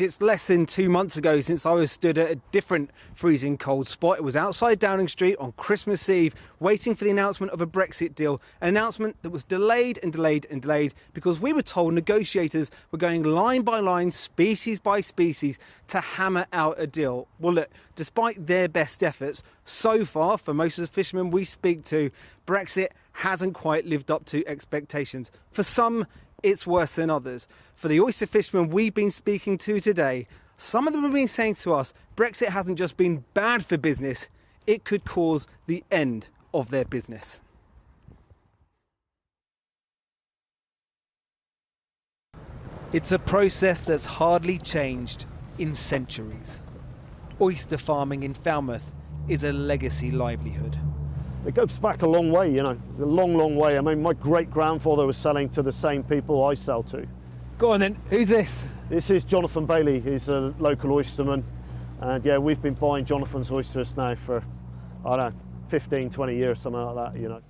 It's less than 2 months ago since I was stood at a different freezing cold spot. It was outside Downing Street on Christmas Eve, waiting for the announcement of a Brexit deal, an announcement that was delayed and delayed and delayed because we were told negotiators were going line by line, species by species, to hammer out a deal. Well, look, despite their best efforts, so far, for most of the fishermen we speak to, Brexit hasn't quite lived up to expectations. For some, it's worse than others. For the oyster fishermen we've been speaking to today, some of them have been saying to us Brexit hasn't just been bad for business, it could cause the end of their business. It's a process that's hardly changed in centuries. Oyster farming in Falmouth is a legacy livelihood. It goes back a long way, you know, a long, long way. I mean, my great-grandfather was selling to the same people I sell to. Go on then, who's this? This is Jonathan Bailey. He's a local oysterman. And yeah, we've been buying Jonathan's oysters now for, I don't know, 15, 20 years, something like that, you know.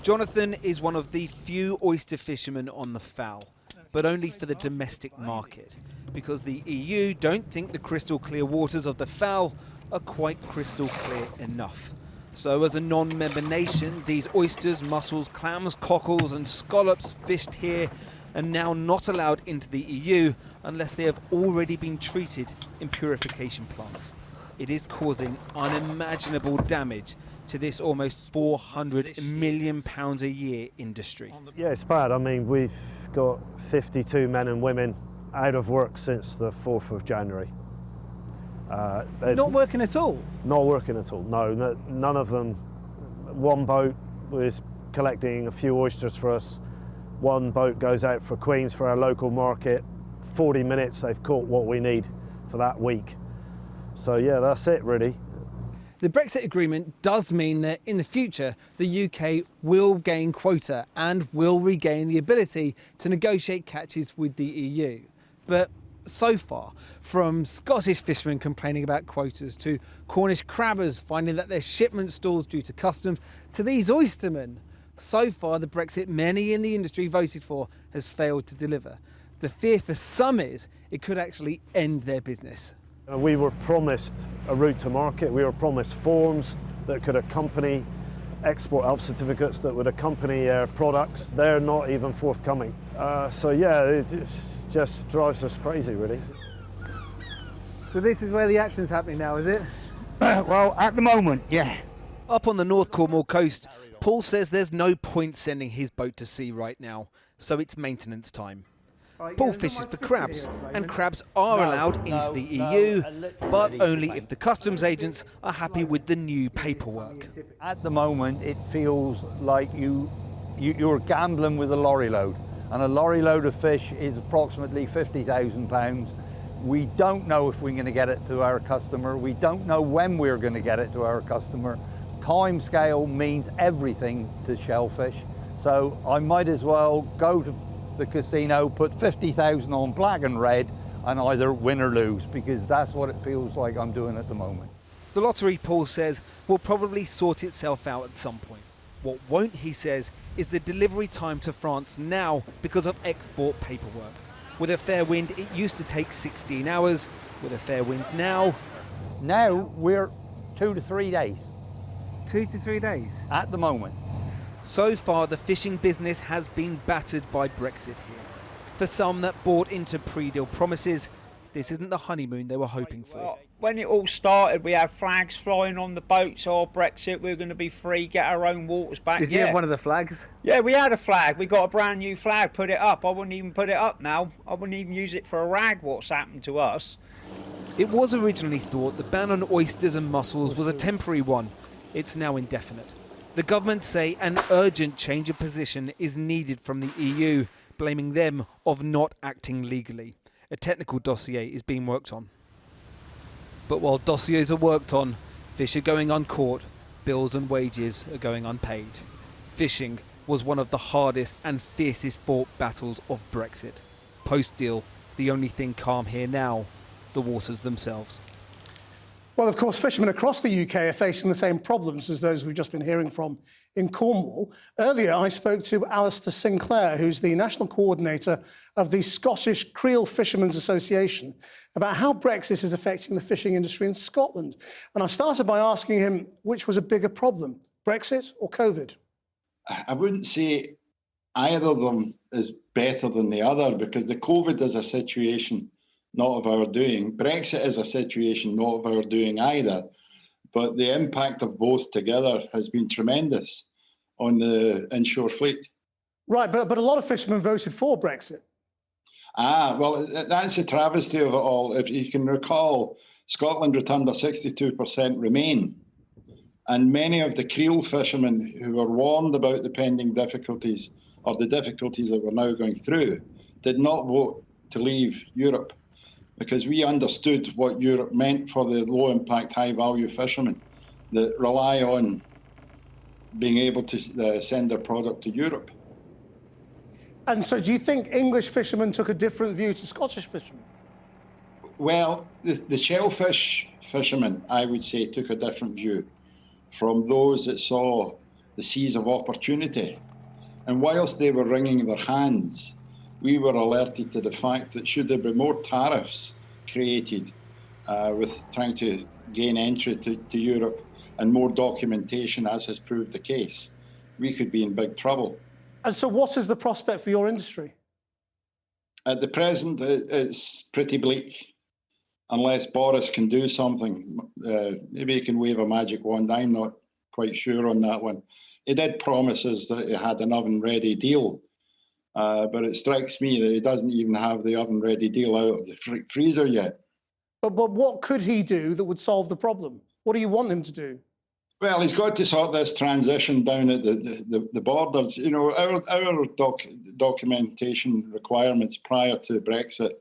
Jonathan is one of the few oyster fishermen on the Fal, but only for the domestic market, because the EU don't think the crystal clear waters of the Fal are quite crystal clear enough. So as a non-member nation, these oysters, mussels, clams, cockles and scallops fished here are now not allowed into the EU unless they have already been treated in purification plants. It is causing unimaginable damage to this almost £400 million a year industry. Yeah, it's bad. I mean, we've got 52 men and women out of work since the 4th of January. Not working at all? Not working at all, no, none of them. One boat was collecting a few oysters for us. One boat goes out for Queens for our local market. 40 minutes they've caught what we need for that week. So yeah, that's it really. The Brexit agreement does mean that in the future the UK will gain quota and will regain the ability to negotiate catches with the EU. But so far, from Scottish fishermen complaining about quotas to Cornish crabbers finding that their shipment stalls due to customs, to these oystermen, so far the Brexit many in the industry voted for has failed to deliver. The fear for some is it could actually end their business. We were promised a route to market. We were promised forms that could accompany export health certificates that would accompany our products. They're not even forthcoming. So yeah, it just drives us crazy really. So this is where the action's happening now, is it? Well, at the moment, yeah. Up on the North Cornwall coast, Paul says there's no point sending his boat to sea right now, so it's maintenance time. Paul fishes for crabs, and crabs are allowed into the EU, but only if the customs agents are happy with the new paperwork. At the moment, it feels like you're gambling with a lorry load, and a lorry load of fish is approximately £50,000. We don't know if we're going to get it to our customer. We don't know when we're going to get it to our customer. Time scale means everything to shellfish, so I might as well go to the casino, put 50,000 on black and red, and either win or lose, because that's what it feels like I'm doing at the moment. The lottery, Paul says, will probably sort itself out at some point. What won't, he says, is the delivery time to France now because of export paperwork. With a fair wind, it used to take 16 hours. With a fair wind now We're 2 to 3 days. 2 to 3 days? At the moment. So far, the fishing business has been battered by Brexit here. For some that bought into pre-deal promises, this isn't the honeymoon they were hoping for. Well, when it all started, we had flags flying on the boats. Oh, Brexit, we're going to be free, get our own waters back. Did you have one of the flags? Yeah, we had a flag. We got a brand new flag, put it up. I wouldn't even put it up now. I wouldn't even use it for a rag, what's happened to us. It was originally thought the ban on oysters and mussels was a temporary one. It's now indefinite. The government say an urgent change of position is needed from the EU, blaming them of not acting legally. A technical dossier is being worked on. But while dossiers are worked on, fish are going uncaught, bills and wages are going unpaid. Fishing was one of the hardest and fiercest fought battles of Brexit. Post-deal, the only thing calm here now, the waters themselves. Well, of course, fishermen across the UK are facing the same problems as those we've just been hearing from in Cornwall. Earlier, I spoke to Alistair Sinclair, who's the national coordinator of the Scottish Creel Fishermen's Association, about how Brexit is affecting the fishing industry in Scotland. And I started by asking him which was a bigger problem, Brexit or COVID? I wouldn't say either of them is better than the other, because the COVID is a situation not of our doing. Brexit is a situation not of our doing either. But the impact of both together has been tremendous on the inshore fleet. Right, but a lot of fishermen voted for Brexit. Well, that's a travesty of it all. If you can recall, Scotland returned a 62% remain. And many of the creel fishermen who were warned about the pending difficulties or the difficulties that we're now going through did not vote to leave Europe, because we understood what Europe meant for the low-impact, high-value fishermen that rely on being able to send their product to Europe. And so do you think English fishermen took a different view to Scottish fishermen? Well, the shellfish fishermen, I would say, took a different view from those that saw the seas of opportunity. And whilst they were wringing their hands, we were alerted to the fact that should there be more tariffs created with trying to gain entry to Europe and more documentation, as has proved the case, we could be in big trouble. And so what is the prospect for your industry? At the present, it's pretty bleak. Unless Boris can do something, maybe he can wave a magic wand. I'm not quite sure on that one. He did promise us that he had an oven-ready deal. But it strikes me that he doesn't even have the oven-ready deal out of the freezer yet. But what could he do that would solve the problem? What do you want him to do? Well, he's got to sort this transition down at the borders. You know, our documentation requirements prior to Brexit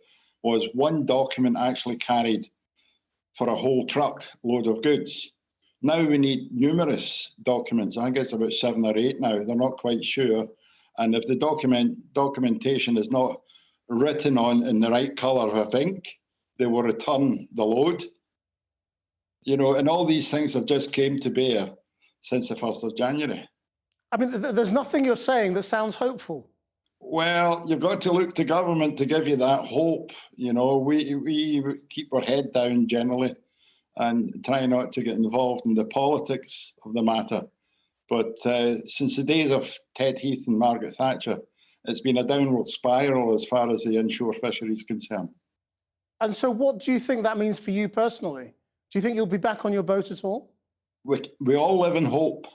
was one document actually carried for a whole truck load of goods. Now we need numerous documents. I think it's about 7 or 8 now. They're not quite sure. And if the documentation is not written on in the right colour of ink, they will return the load. You know, and all these things have just came to bear since the 1st of January. I mean, there's nothing you're saying that sounds hopeful. Well, you've got to look to government to give you that hope. You know, we keep our head down generally and try not to get involved in the politics of the matter. But since the days of Ted Heath and Margaret Thatcher, it's been a downward spiral as far as the inshore fishery is concerned. And so what do you think that means for you personally? Do you think you'll be back on your boat at all? We all live in hope.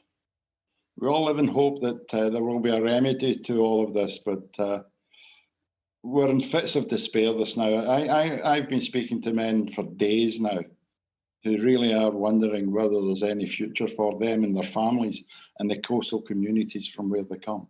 We all live in hope that there will be a remedy to all of this, but we're in fits of despair this now. I've been speaking to men for days now who really are wondering whether there's any future for them and their families and the coastal communities from where they come.